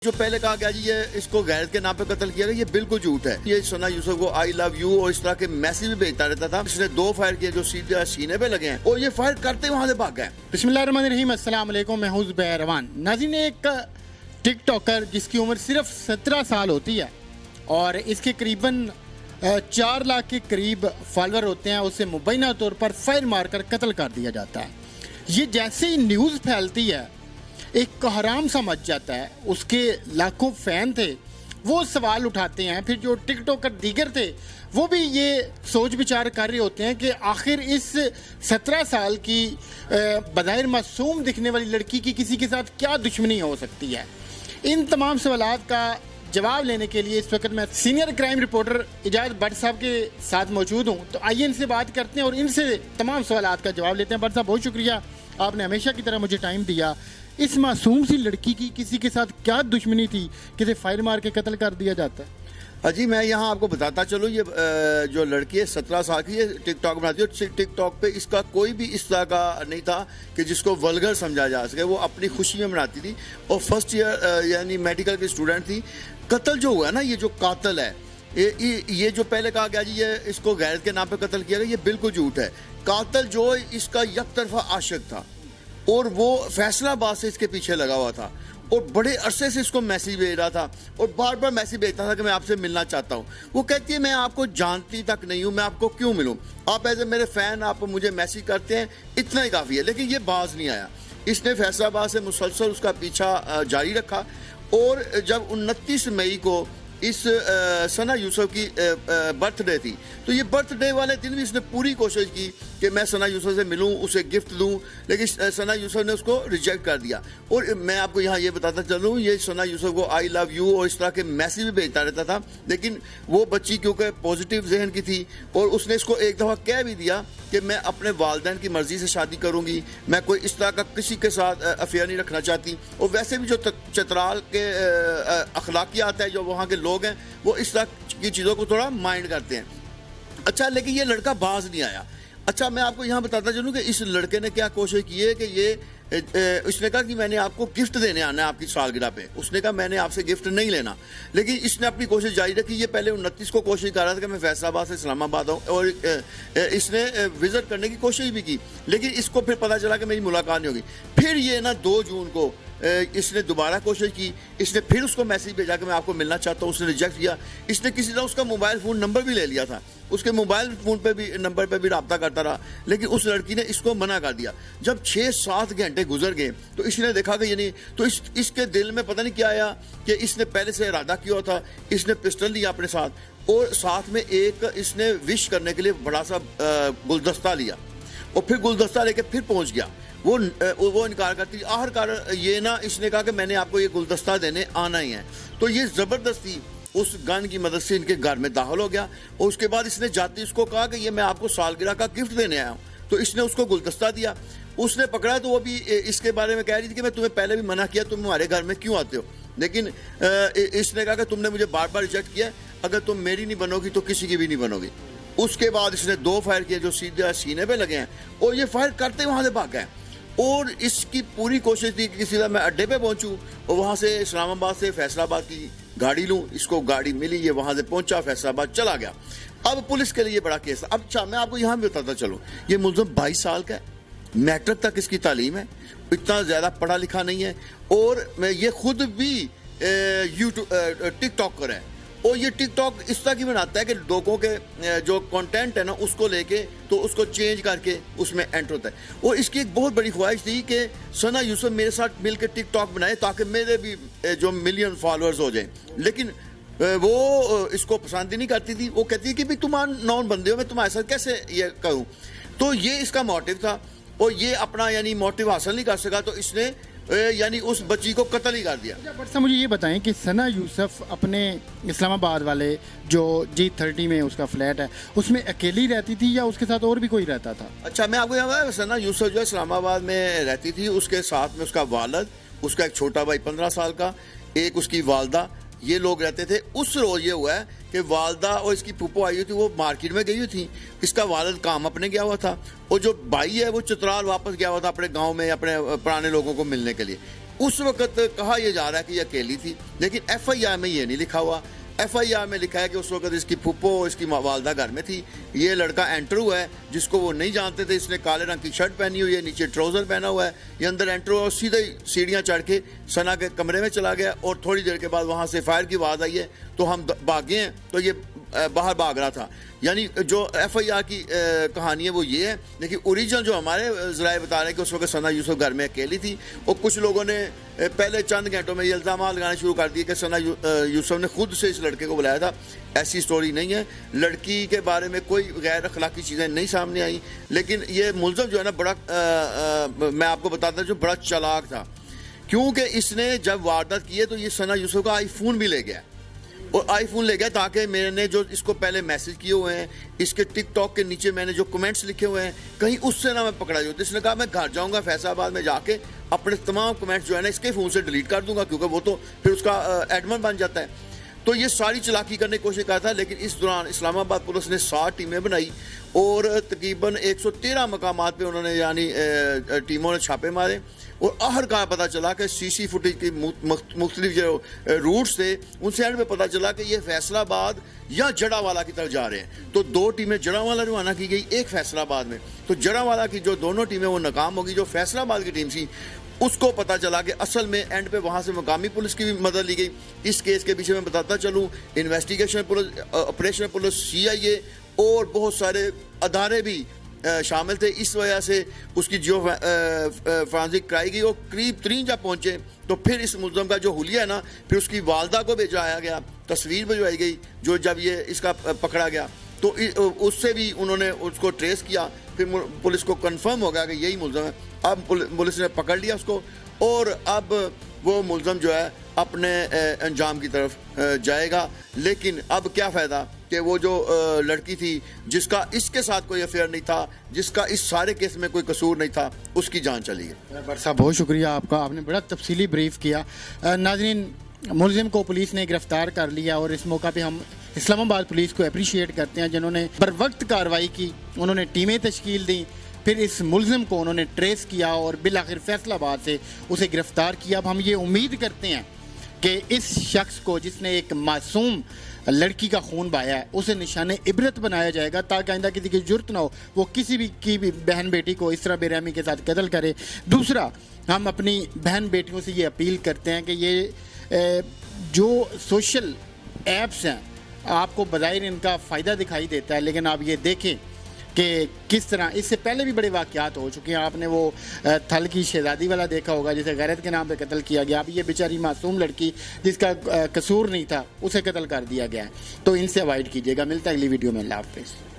जो पहले कहा गया जी ये इसको गैरत के नाम पे कत्ल किया गया, ये बिल्कुल झूठ है। ये सना यूसुफ को आई लव यू और इस तरह के मैसेज भी भेजता रहता था। इसने 2 फायर किए जो सीधे सीने पे लगे हैं और ये फायर करते वहां से भाग गए। बिस्मिल्लाहिर्रहमानिर्रहीम, अस्सलाम वालेकुम, मैं हूं ज़ुबैर रहमान। नाज़रीन, एक टिकटॉकर जिसकी उम्र सिर्फ 17 साल होती है और इसके करीबन 4 लाख के करीब फॉलोअर होते हैं, उसे मुबैना तौर पर फायर मारकर कत्ल कर दिया जाता है। ये जैसे ही न्यूज़ फैलती है एक कोहराम सा मच जाता है। उसके लाखों फैन थे, वो सवाल उठाते हैं। फिर जो टिकटॉकर दीगर थे वो भी ये सोच विचार कर रहे होते हैं कि आखिर इस 17 साल की बज़ाहिर मासूम दिखने वाली लड़की की किसी के साथ क्या दुश्मनी हो सकती है। इन तमाम सवालात का जवाब लेने के लिए इस वक्त मैं senior crime reporter Ejaz Bhatt साहब के साथ मौजूद हूँ। तो आइए इनसे बात करते हैं और इनसे तमाम सवालात का जवाब लेते हैं। भट्ट साहब, बहुत शुक्रिया, आपने हमेशा की तरह मुझे टाइम दिया। इस मासूम सी लड़की की किसी के साथ क्या दुश्मनी थी कि इसे फायर मार के कत्ल कर दिया जाता है? अजी मैं यहाँ आपको बताता चलूँ, ये जो लड़की है 17 साल की, ये टिकटॉक बनाती है। टिकटॉक पे इसका कोई भी इस तरह का नहीं था कि जिसको वल्गर समझा जा सके। वो अपनी खुशी में बनाती थी और फर्स्ट ईयर यानी मेडिकल की स्टूडेंट थी। कत्ल जो हुआ है ना, ये जो कातिल है, ये जो पहले कहा गया जी ये इसको गैरत के नाम पे कत्ल किया गया, ये बिल्कुल झूठ है। कातिल जो इसका एक तरफा आशिक था और वो फैसलाबाद से इसके पीछे लगा हुआ था और बड़े अरसे से इसको मैसेज भेज रहा था और बार बार मैसेज भेजता था कि मैं आपसे मिलना चाहता हूँ। वो कहती है मैं आपको जानती तक नहीं हूँ, मैं आपको क्यों मिलूँ, आप एज ए मेरे फैन आप मुझे मैसेज करते हैं, इतना ही काफ़ी है। लेकिन ये बाज नहीं आया। इसने फैसलाबाद से मुसलसल उसका पीछा जारी रखा और जब 29 मई को इस सना यूसुफ की बर्थडे थी, तो ये बर्थडे वाले दिन भी इसने पूरी कोशिश की कि मैं सना यूसुफ से मिलूं, उसे गिफ्ट दूं, लेकिन सना यूसुफ ने उसको रिजेक्ट कर दिया। और मैं आपको यहाँ ये बताता चलूँ, ये सना यूसुफ को आई लव यू और इस तरह के मैसेज भी भेजता रहता था। लेकिन वो बच्ची क्योंकि पॉजिटिव जहन की थी और उसने इसको एक दफ़ा कह भी दिया कि मैं अपने वालिदैन की मर्ज़ी से शादी करूँगी, मैं कोई इस तरह का किसी के साथ अफेयर नहीं रखना चाहती। और वैसे भी जो चतराल के अखलाकियात है, जो वहाँ के लोग हैं, वो इस तरह की चीज़ों को थोड़ा माइंड करते हैं। अच्छा, लेकिन ये लड़का बाज नहीं आया। अच्छा, मैं आपको यहाँ बताता चलूँ कि इस लड़के ने क्या कोशिश की है कि ये इसने कहा कि मैंने आपको गिफ्ट देने आना है आपकी सालगिरह पे। उसने कहा मैंने आपसे गिफ्ट नहीं लेना, लेकिन इसने अपनी कोशिश जारी रखी। ये पहले 29 को कोशिश कर रहा था कि मैं फैसलाबाद से इस्लामाबाद आऊँ और इसने विजिट करने की कोशिश भी की, लेकिन इसको फिर पता चला कि मेरी मुलाकात नहीं होगी। फिर ये ना 2 जून को इसने दोबारा कोशिश की। इसने फिर उसको मैसेज भेजा कि मैं आपको मिलना चाहता हूँ, उसने रिजेक्ट किया। इसने किसी तरह उसका मोबाइल फ़ोन नंबर भी ले लिया था, उसके मोबाइल फ़ोन पे भी नंबर पे भी रब्ता करता रहा, लेकिन उस लड़की ने इसको मना कर दिया। जब 6-7 घंटे गुजर गए तो इसने देखा कि यानी तो इसके दिल में पता नहीं क्या आया कि इसने पहले से इरादा किया था। इसने पिस्टल लिया अपने साथ और साथ में एक इसने विश करने के लिए बड़ा सा गुलदस्ता लिया और फिर गुलदस्ता लेके फिर पहुंच गया। वो इनकार करती। आखिरकार ये ना इसने कहा कि मैंने आपको ये गुलदस्ता देने आना ही है। तो ये ज़बरदस्ती उस गन की मदद से इनके घर में दाखिल हो गया और उसके बाद इसने जाती इसको कहा कि ये मैं आपको सालगिरह का गिफ्ट देने आया हूँ। तो इसने उसको गुलदस्ता दिया। उसने पकड़ा तो वो भी इसके बारे में कह रही थी कि मैं तुम्हें पहले भी मना किया, तुम हमारे घर में क्यों आते हो। लेकिन इसने कहा कि तुमने मुझे बार बार रिजेक्ट किया, अगर तुम मेरी नहीं बनोगी तो किसी की भी नहीं बनोगी। उसके बाद इसने 2 फायर किए जो सीधे सीने पे लगे हैं और ये फायर करते वहाँ से भाग गए। और इसकी पूरी कोशिश थी कि किसी तरह मैं अड्डे पे पहुंचूं और वहां से इस्लामाबाद से फैसलाबाद की गाड़ी लूं। इसको गाड़ी मिली, ये वहां से पहुंचा, फैसलाबाद चला गया। अब पुलिस के लिए बड़ा केस है। अब अच्छा, मैं आपको यहाँ भी बताता चलूँ, ये मुलज़म 22 साल का है, मैट्रिक तक इसकी तालीम है, इतना ज़्यादा पढ़ा लिखा नहीं है और ये खुद भी यूट्यूब टिकटॉकर है। और ये टिकटॉक इस तरह की बनाता है कि लोगों के जो कंटेंट है ना उसको लेके तो उसको चेंज करके उसमें एंटर होता है। और इसकी एक बहुत बड़ी ख्वाहिश थी कि सना यूसुफ मेरे साथ मिलकर टिकटॉक बनाए ताकि मेरे भी जो मिलियन फॉलोअर्स हो जाएं। लेकिन वो इसको पसंद ही नहीं करती थी। वो कहती थी कि भाई तुम नॉन बंदे हो, मैं तुम्हारे साथ कैसे ये करूँ। तो ये इसका मोटिव था और ये अपना यानी मोटिव हासिल नहीं कर सका तो इसने यानी उस बच्ची को कत्ल ही कर दिया। बट सर, मुझे ये बताएं कि सना यूसुफ अपने इस्लामाबाद वाले जो G30 में उसका फ्लैट है उसमें अकेली रहती थी या उसके साथ और भी कोई रहता था? अच्छा, मैं आपको यहाँ सना यूसुफ जो है इस्लामाबाद में रहती थी, उसके साथ में उसका वालिद, उसका एक छोटा भाई 15 साल का, एक उसकी वालदा, ये लोग रहते थे। उस रोज ये हुआ है कि वालदा और इसकी फूफो आई हुई थी, वो मार्केट में गई हुई थी, इसका वालिद काम अपने गया हुआ था और जो भाई है वो चित्राल वापस गया हुआ था अपने गांव में अपने पुराने लोगों को मिलने के लिए। उस वक्त कहा यह जा रहा है कि ये अकेली थी, लेकिन FIR में ये नहीं लिखा हुआ। FIR में लिखा है कि उस वक्त इसकी फुप्पो, इसकी वालदा घर में थी। ये लड़का एंटर हुआ है जिसको वो नहीं जानते थे। इसने काले रंग की शर्ट पहनी हुई है, नीचे ट्राउज़र पहना हुआ है। ये अंदर एंटर हुआ और सीधे ही सीढ़ियाँ चढ़ के सना के कमरे में चला गया और थोड़ी देर के बाद वहाँ से फायर की आवाज़ आई है तो हम भागे हैं, तो ये बाहर भाग रहा था। यानी जो FIR की कहानी है वो ये है, लेकिन ओरिजिनल जो हमारे ज़राए बता रहे हैं कि उस वक्त सना यूसुफ घर में अकेली थी और कुछ लोगों ने पहले चंद घंटों में ये इल्ज़ाम लगाने शुरू कर दिए कि सना यूसुफ ने खुद से इस लड़के को बुलाया था। ऐसी स्टोरी नहीं है। लड़की के बारे में कोई गैर अखलाकी चीज़ें नहीं सामने आई, लेकिन ये मुलज़म जो है ना बड़ा मैं आपको बताता जो बड़ा चालाक था, क्योंकि इसने जब वारदात की है तो ये सना यूसुफ का आईफोन भी ले गया और आईफोन ले गया ताकि मैंने जो इसको पहले मैसेज किए हुए हैं, इसके टिकटॉक के नीचे मैंने जो कमेंट्स लिखे हुए हैं, कहीं उससे ना मैं पकड़ा जाऊँ। तो इसने कहा मैं घर जाऊँगा फैसलाबाद में, जाके अपने तमाम कमेंट्स जो है ना इसके फ़ोन से डिलीट कर दूंगा, क्योंकि वो तो फिर उसका एडमिन बन जाता है। तो ये सारी चालाकी करने की कोशिश करता है, लेकिन इस दौरान इस्लामाबाद पुलिस ने 7 टीमें बनाई और तकरीबन 113 मकामात पे उन्होंने यानी टीमों ने छापे मारे और आखिरकार पता चला कि CC फुटेज की मुख्तलिफ जो रूट्स थे उनसे एंड पे पता चला कि ये फैसलाबाद या जड़ावाला की तरफ जा रहे हैं। तो 2 टीमें जड़ावाला रवाना की गई, एक फैसलाबाद में। तो जड़ावाला की जो दोनों टीमें वो नाकाम होगी। जो फैसलाबाद की टीम थी उसको पता चला कि असल में एंड पे वहाँ से मकामी पुलिस की भी मदद ली गई। इस केस के पीछे मैं बताता चलूँ, investigation police, operation police, CIA और बहुत सारे अदारे भी शामिल थे। इस वजह से उसकी जो फोरेंसिक कराई गई और करीब 3 जब पहुँचे तो फिर इस मुलज़म का जो हुलिया है ना, फिर उसकी वालदा को भेजाया गया, तस्वीर भिजवाई गई जो जब ये इसका पकड़ा गया तो उससे भी उन्होंने उसको ट्रेस किया। फिर पुलिस को कंफर्म हो गया कि यही मुलज़म है। अब पुलिस ने पकड़ लिया उसको और अब वो मुलज़म जो है अपने अंजाम की तरफ जाएगा। लेकिन अब क्या फ़ायदा कि वो जो लड़की थी जिसका इसके साथ कोई अफेयर नहीं था, जिसका इस सारे केस में कोई कसूर नहीं था, उसकी जान चली गई। बर साहब बहुत शुक्रिया आपका, आपने बड़ा तफसीली ब्रीफ किया। नाज़रीन, मुलजिम को पुलिस ने गिरफ्तार कर लिया और इस मौका पे हम इस्लामाबाद पुलिस को अप्रिशिएट करते हैं जिन्होंने बर वक्त कार्रवाई की। उन्होंने टीमें तश्कील दी, फिर इस मुलजिम को उन्होंने ट्रेस किया और बिल आखिर फैसलाबाद से उसे गिरफ्तार किया। अब हम ये उम्मीद करते हैं कि इस शख्स को जिसने एक मासूम लड़की का खून बहाया है उसे निशाने इबरत बनाया जाएगा, ताकि आइंदा किसी की जरूरत ना हो वो किसी भी की भी बहन बेटी को इस तरह बेरहमी के साथ कत्ल करे। दूसरा, हम अपनी बहन बेटियों से ये अपील करते हैं कि ये जो सोशल ऐप्स हैं आपको बज़ाहिर इनका फ़ायदा दिखाई देता है, लेकिन आप ये देखें कि किस तरह इससे पहले भी बड़े वाक़यात हो चुके हैं। आपने वो थल की शहज़ादी वाला देखा होगा जिसे गैरत के नाम पे कत्ल किया गया। अब ये बेचारी मासूम लड़की जिसका कसूर नहीं था उसे कत्ल कर दिया गया है। तो इनसे अवॉइड कीजिएगा। मिलता है अगली वीडियो में। अल्लाह हाफ़िज़।